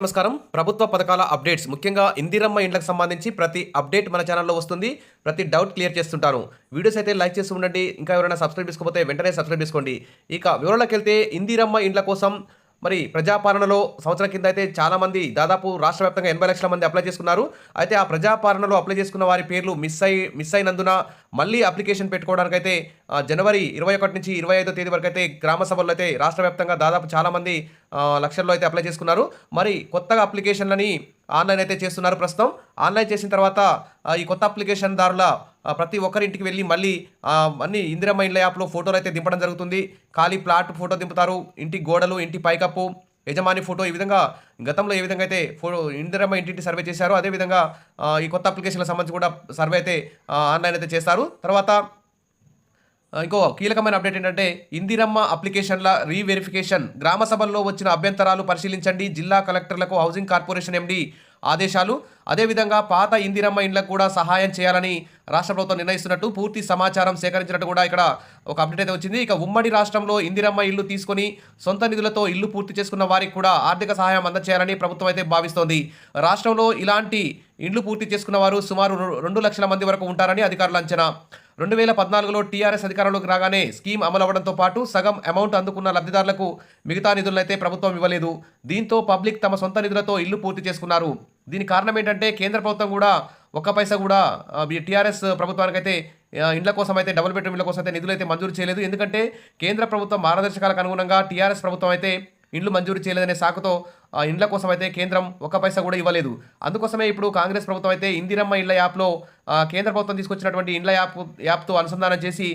నమస్కారం. ప్రభుత్వ పథకాల అప్డేట్స్ ముఖ్యంగా ఇందిరమ్మ ఇండ్లకు సంబంధించి ప్రతి అప్డేట్ మన ఛానల్లో వస్తుంది. ప్రతి డౌట్ క్లియర్ చేస్తుంటాను. వీడియోస్ అయితే లైక్ చేస్తూ ఉండండి. ఇంకా ఎవరైనా సబ్స్క్రైబ్ చేసుకోకపోతే వెంటనే సబ్స్క్రైబ్ చేసుకోండి. ఇక వివరాలకెళ్తే ఇందిరమ్మ ఇండ్ల కోసం మరి ప్రజాపాలనలో సంవత్సరం కింద అయితే చాలామంది దాదాపు రాష్ట్ర వ్యాప్తంగా 80 లక్షల మంది అప్లై చేసుకున్నారు. అయితే ఆ ప్రజాపాలనలో అప్లై చేసుకున్న వారి పేర్లు మిస్ అయినందున మళ్ళీ అప్లికేషన్ పెట్టుకోవడానికైతే జనవరి 21 నుంచి 25వ తేదీ వరకు అయితే గ్రామ సభల్లో అయితే రాష్ట్ర వ్యాప్తంగా దాదాపు చాలామంది లక్షల్లో అయితే అప్లై చేసుకున్నారు. మరి కొత్తగా అప్లికేషన్లని ఆన్లైన్ అయితే చేస్తున్నారు. ప్రస్తుతం ఆన్లైన్ చేసిన తర్వాత ఈ కొత్త అప్లికేషన్ దారుల ప్రతి ఒక్కరింటికి వెళ్ళి మళ్ళీ అన్ని ఇందిరమ్మ ఇండ్ల యాప్లో ఫోటోలు అయితే దింపడం జరుగుతుంది. ఖాళీ ప్లాట్ ఫోటో దింపుతారు. ఇంటి గోడలు, ఇంటి పైకప్పు, యజమాని ఫోటో, ఈ విధంగా గతంలో ఏ విధంగా అయితే ఇందిరమ్మ ఇంటింటి సర్వే చేశారో అదేవిధంగా ఈ కొత్త అప్లికేషన్లకు సంబంధించి కూడా సర్వే అయితే ఆన్లైన్ అయితే చేస్తారు. తర్వాత ఇంకో కీలకమైన అప్డేట్ ఏంటంటే ఇందిరమ్మ అప్లికేషన్ల రీవెరిఫికేషన్. గ్రామ సభల్లో వచ్చిన అభ్యంతరాలు పరిశీలించండి. జిల్లా కలెక్టర్లకు హౌసింగ్ కార్పొరేషన్ ఎండి ఆదేశాలు. అదేవిధంగా పాత ఇందిరమ్మ ఇండ్లకు కూడా సహాయం చేయాలని రాష్ట్ర ప్రభుత్వం నిర్ణయిస్తున్నట్టు పూర్తి సమాచారం సేకరించినట్టు కూడా ఇక్కడ ఒక అప్డేట్ అయితే వచ్చింది. ఇక ఉమ్మడి రాష్ట్రంలో ఇందిరమ్మ ఇల్లు తీసుకొని సొంత నిధులతో ఇల్లు పూర్తి చేసుకున్న వారికి కూడా ఆర్థిక సహాయం అందచేయాలని ప్రభుత్వం అయితే భావిస్తోంది. రాష్ట్రంలో ఇలాంటి ఇండ్లు పూర్తి చేసుకున్న వారు సుమారు 2 లక్షల మంది వరకు ఉంటారని అధికారుల అంచనా. 2014లో టీఆర్ఎస్ అధికారంలోకి రాగానే స్కీమ్ అమలు అవ్వడంతో పాటు సగం అమౌంట్ అందుకున్న లబ్ధిదారులకు మిగతా నిధులనైతే ప్రభుత్వం ఇవ్వలేదు. దీంతో పబ్లిక్ తమ సొంత నిధులతో ఇల్లు పూర్తి చేసుకున్నారు. దీని కారణం ఏంటంటే కేంద్ర ప్రభుత్వం కూడా ఒక్క పైసా కూడా టీఆర్ఎస్ ప్రభుత్వానికైతే ఇండ్ల కోసం అయితే డబుల్ బెడ్రూమ్ ఇళ్ల కోసం అయితే నిధులు అయితే మంజూరు చేయలేదు. ఎందుకంటే కేంద్ర ప్రభుత్వం మార్గదర్శకాలకు అనుగుణంగా టీఆర్ఎస్ ప్రభుత్వం అయితే ఇండ్లు మంజూరు చేయలేదనే సాకుతో ఇండ్ల కోసం అయితే కేంద్రం ఒక్క పైసా కూడా ఇవ్వలేదు. అందుకోసమే ఇప్పుడు కాంగ్రెస్ ప్రభుత్వం అయితే ఇందిరమ్మ ఇండ్ల యాప్లో కేంద్ర ప్రభుత్వం తీసుకొచ్చినటువంటి ఇండ్ల యాప్తో అనుసంధానం చేసి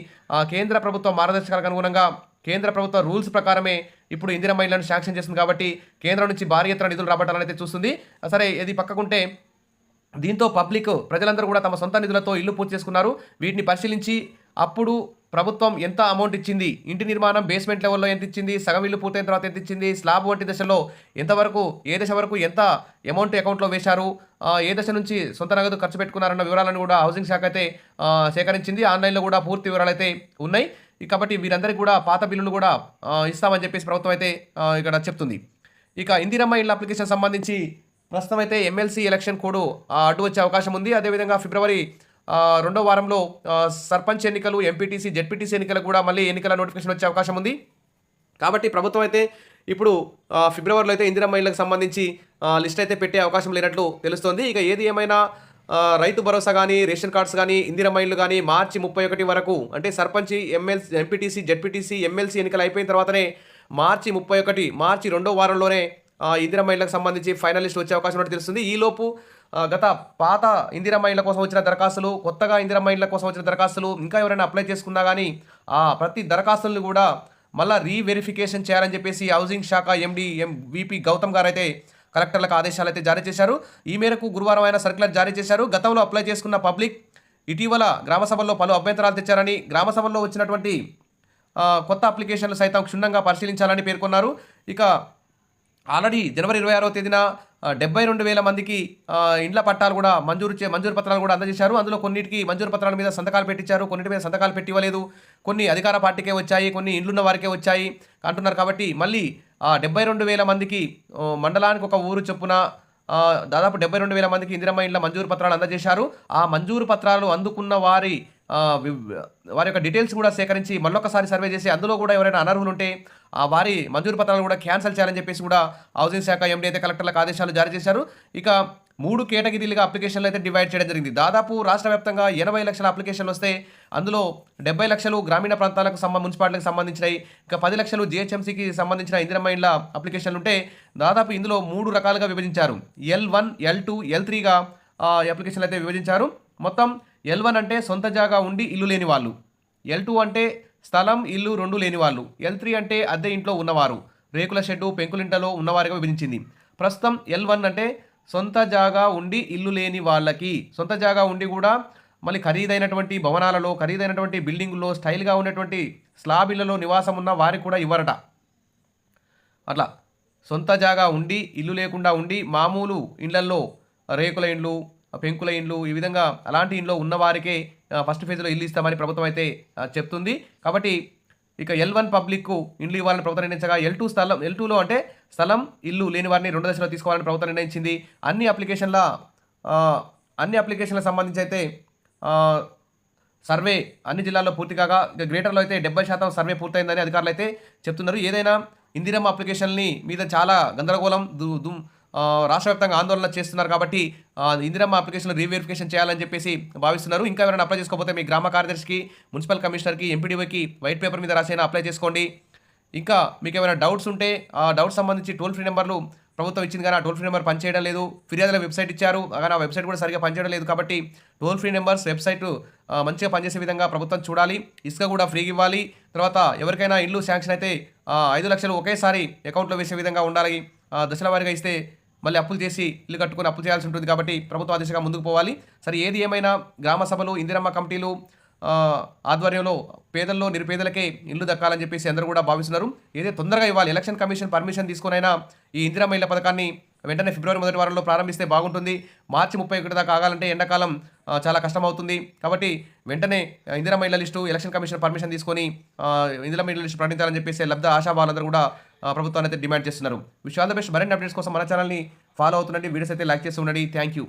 కేంద్ర ప్రభుత్వ మార్గదర్శకాలకు అనుగుణంగా కేంద్ర ప్రభుత్వ రూల్స్ ప్రకారమే ఇప్పుడు ఇందిరమ్మ ఇళ్లను శాంక్షన్ చేస్తుంది. కాబట్టి కేంద్రం నుంచి భారీ ఎత్తున నిధులు రాబట్టాలని అయితే చూస్తుంది. సరే, ఇది పక్కకుంటే దీంతో పబ్లిక్ ప్రజలందరూ కూడా తమ సొంత నిధులతో ఇల్లు పూర్తి చేసుకున్నారు. వీటిని పరిశీలించి అప్పుడు ప్రభుత్వం ఎంత అమౌంట్ ఇచ్చింది, ఇంటి నిర్మాణం బేస్మెంట్ లెవెల్లో ఎంత ఇచ్చింది, సగం ఇల్లు పూర్తయిన తర్వాత ఎంత ఇచ్చింది, స్లాబ్ వంటి దశలో ఎంతవరకు, ఏ దశ వరకు ఎంత అమౌంట్ అకౌంట్లో వేశారు, ఏ దశ నుంచి సొంత నగదు ఖర్చు పెట్టుకున్నారన్న వివరాలను కూడా హౌసింగ్ శాఖ అయితే సేకరించింది. ఆన్లైన్లో కూడా పూర్తి వివరాలు అయితే ఉన్నాయి. కాబట్టి వీరందరికీ కూడా పాత బిల్లులు కూడా ఇస్తామని చెప్పేసి ప్రభుత్వం అయితే ఇక్కడ చెప్తుంది. ఇక ఇందిరమ్మ ఇళ్ళ అప్లికేషన్ సంబంధించి ప్రస్తుతం అయితే ఎమ్మెల్సీ ఎలక్షన్ కోడ్ అడ్డు వచ్చే అవకాశం ఉంది. అదేవిధంగా ఫిబ్రవరి 2వ వారంలో సర్పంచ్ ఎన్నికలు, ఎంపీటీసీ, జెడ్పీటీసీ ఎన్నికలకు కూడా మళ్ళీ ఎన్నికల నోటిఫికేషన్ వచ్చే అవకాశం ఉంది. కాబట్టి ప్రభుత్వం అయితే ఇప్పుడు ఫిబ్రవరిలో అయితే ఇందిరమ్మ ఇళ్ళకి సంబంధించి లిస్ట్ అయితే పెట్టే అవకాశం లేనట్లు తెలుస్తోంది. ఇక ఏది ఏమైనా రైతు భరోసా కానీ, రేషన్ కార్డ్స్ కానీ, ఇందిరమ్మ ఇళ్ళు కానీ మార్చి 31 వరకు, అంటే సర్పంచ్, ఎంపీటీసీ, జెడ్పీటీసీ, ఎమ్మెల్సీ ఎన్నికలు అయిపోయిన తర్వాతనే మార్చి 2వ వారంలోనే ఇందిరమ్మ ఇళ్ళకి సంబంధించి ఫైనల్ లిస్ట్ వచ్చే అవకాశం ఉన్నట్టు తెలుస్తుంది. ఈలోపు గత పాత ఇందిరమ్మ ఇళ్ళ కోసం వచ్చిన దరఖాస్తులు, కొత్తగా ఇందిరమ్మ ఇళ్ళ కోసం వచ్చిన దరఖాస్తులు, ఇంకా ఎవరైనా అప్లై చేసుకున్నా కానీ ప్రతి దరఖాస్తులను కూడా మళ్ళీ రీవెరిఫికేషన్ చేయాలని చెప్పేసి హౌసింగ్ శాఖ ఎండి విపి గౌతమ్ గారు అయితే కలెక్టర్లకు ఆదేశాలు అయితే జారీ చేశారు. ఈ మేరకు గురువారం ఆయన సర్క్యులర్ జారీ చేశారు. గతంలో అప్లై చేసుకున్న పబ్లిక్ ఇటీవల గ్రామ సభల్లో పలు అభ్యంతరాలు తెచ్చారని, గ్రామ సభల్లో వచ్చినటువంటి కొత్త అప్లికేషన్లు సైతం క్షుణ్ణంగా పరిశీలించాలని పేర్కొన్నారు. ఇక ఆల్రెడీ జనవరి 26వ తేదీన 72,000 మందికి ఇండ్ల పట్టాలు కూడా మంజూరు పత్రాలు కూడా అందజేశారు. అందులో కొన్నిటికి మంజూరు పత్రాల మీద సంతకాలు పెట్టించారు, కొన్నిటి మీద సంతకాలు పెట్టివ్వలేదు, కొన్ని అధికార పార్టీకే వచ్చాయి, కొన్ని ఇండ్లున్న వారికే వచ్చాయి అంటున్నారు. కాబట్టి మళ్ళీ 72,000 మందికి మండలానికి ఒక ఊరు చొప్పున దాదాపు 72,000 మందికి ఇందిరమ్మ ఇండ్ల మంజూరు పత్రాలు అందజేశారు. ఆ మంజూరు పత్రాలు అందుకున్న వారి యొక్క డీటెయిల్స్ కూడా సేకరించి మళ్ళొకసారి సర్వే చేసి అందులో కూడా ఎవరైనా అనర్హులు ఉంటే వారి మంజూరు పత్రాలు కూడా క్యాన్సిల్ చేయాలని చెప్పేసి కూడా హౌసింగ్ శాఖ ఎండీ అయితే కలెక్టర్లకు ఆదేశాలు జారీ చేశారు. ఇక 3 కేటగిరీలుగా అప్లికేషన్లు అయితే డివైడ్ చేయడం జరిగింది. దాదాపు రాష్ట్ర వ్యాప్తంగా 80 లక్షల అప్లికేషన్లు వస్తే అందులో 70 లక్షలు గ్రామీణ ప్రాంతాలకు మున్సిపాలిటీలకు సంబంధించినవి, ఇక 10 లక్షలు జిహెచ్ఎంసీకి సంబంధించిన ఇందిరమ్మ ఇండ్ల అప్లికేషన్లు ఉంటే దాదాపు ఇందులో 3 రకాలుగా విభజించారు. L1, L2, L3గా అప్లికేషన్లు అయితే విభజించారు. మొత్తం L1 అంటే సొంత జాగా ఉండి ఇల్లు లేని వాళ్ళు, L2 అంటే స్థలం, ఇల్లు 2 లేని వాళ్ళు, L3 అంటే అద్దె ఇంట్లో ఉన్నవారు, రేకుల షెడ్డు, పెంకులింటలో ఉన్నవారిగా విభజించింది. ప్రస్తుతం L1 అంటే సొంత జాగా ఉండి ఇల్లు లేని వాళ్ళకి, సొంత జాగా ఉండి కూడా మళ్ళీ ఖరీదైనటువంటి భవనాలలో, ఖరీదైనటువంటి బిల్డింగుల్లో, స్టైల్గా ఉన్నటువంటి స్లాబ్ ఇళ్లలో నివాసం ఉన్న వారికి కూడా ఇవ్వరట. అట్లా సొంత జాగా ఉండి ఇల్లు లేకుండా ఉండి మామూలు ఇండ్లల్లో, రేకుల ఇండ్లు, పెంకుల ఇండ్లు, ఈ విధంగా అలాంటి ఇంట్లో ఉన్నవారికే ఫస్ట్ ఫేజ్లో ఇల్లు ఇస్తామని ప్రభుత్వం అయితే చెప్తుంది. కాబట్టి ఇక L1 పబ్లిక్ ఇండ్లు ఇవ్వాలని ప్రభుత్వం నిర్ణయించగా L2లో అంటే స్థలం, ఇల్లు లేని వారిని 2 దశలో తీసుకోవాలని ప్రభుత్వం నిర్ణయించింది. అన్ని అప్లికేషన్లకు సంబంధించి అయితే సర్వే అన్ని జిల్లాల్లో పూర్తి కాగా గ్రేటర్లో అయితే 70% సర్వే పూర్తయిందని అధికారులు అయితే చెప్తున్నారు. ఏదైనా ఇందిరమ్మ అప్లికేషన్ని మీద చాలా గందరగోళం రాష్ట్ర వ్యాప్తంగా ఆందోళన చేస్తున్నారు కాబట్టి ఇందిరమ్మ అప్లికేషన్ రీవెరిఫికేషన్ చేయాలని చెప్పేసి భావిస్తున్నారు. ఇంకా ఎవరైనా అప్లై చేసుకోకపోతే మీ గ్రామ కార్యదర్శికి, మున్సిపల్ కమిషనర్కి, ఎంపీడీఓకి వైట్ పేపర్ మీద రాసైనా అప్లై చేసుకోండి. ఇంకా మీకు ఏమైనా డౌట్స్ ఉంటే ఆ డౌట్స్ సంబంధించి టోల్ ఫ్రీ నెంబర్లు ప్రభుత్వం ఇచ్చింది కానీ ఆ టోల్ ఫ్రీ నెంబర్ పనిచేయడం లేదు. ఫిర్యాదుల వెబ్సైట్ ఇచ్చారు కానీ ఆ వెబ్సైట్ కూడా సరిగా పనిచేయడం లేదు. కాబట్టి టోల్ ఫ్రీ నెంబర్స్ వెబ్సైట్ మంచిగా పనిచేసే విధంగా ప్రభుత్వం చూడాలి. ఇసుక కూడా ఫ్రీగా ఇవ్వాలి. తర్వాత ఎవరికైనా ఇల్లు శాంక్షన్ అయితే 5 లక్షలు ఒకేసారి అకౌంట్లో వేసే విధంగా ఉండాలి. దశల వారీగా ఇస్తే మళ్ళీ అప్పులు చేసి ఇల్లు కట్టుకుని అప్పులు చేయాల్సి ఉంటుంది. కాబట్టి ప్రభుత్వం ఆ దిశగా ముందుకు పోవాలి. సరే, ఏది ఏమైనా గ్రామ సభలు, ఇందిరమ్మ కమిటీలు ఆధ్వర్యంలో పేదల్లో నిరుపేదలకే ఇల్లు దక్కాలని చెప్పేసి అందరూ కూడా భావిస్తున్నారు. ఏదైతే తొందరగా ఇవ్వాలి. ఎలక్షన్ కమిషన్ పర్మిషన్ తీసుకునైనా ఈ ఇందిరమ్మ ఇళ్ల పథకాన్ని వెంటనే ఫిబ్రవరి మొదటి వారంలో ప్రారంభిస్తే బాగుంటుంది. మార్చి 31 దాకా ఆగాలంటే ఎండాకాలం చాలా కష్టమవుతుంది. కాబట్టి వెంటనే ఇందిరమ్మ ఇళ్ల లిస్టు ఎలక్షన్ కమిషన్ పర్మిషన్ తీసుకొని ఇందిరమ్మ ఇళ్ల లిస్టు ప్రకటించాలని చెప్పేసి లబ్ధ ఆశావాళ్ళందరూ కూడా ప్రభుత్వాన్ని అయితే డిమాండ్ చేస్తున్నారు. Wish all the best. మరిన్ని అప్డేట్స్ కోసం మన ఛానల్ని ఫాలో అవుతుండండి. వీడియోస్ అయితే లైక్ చేస్తూ ఉండండి. Thank you.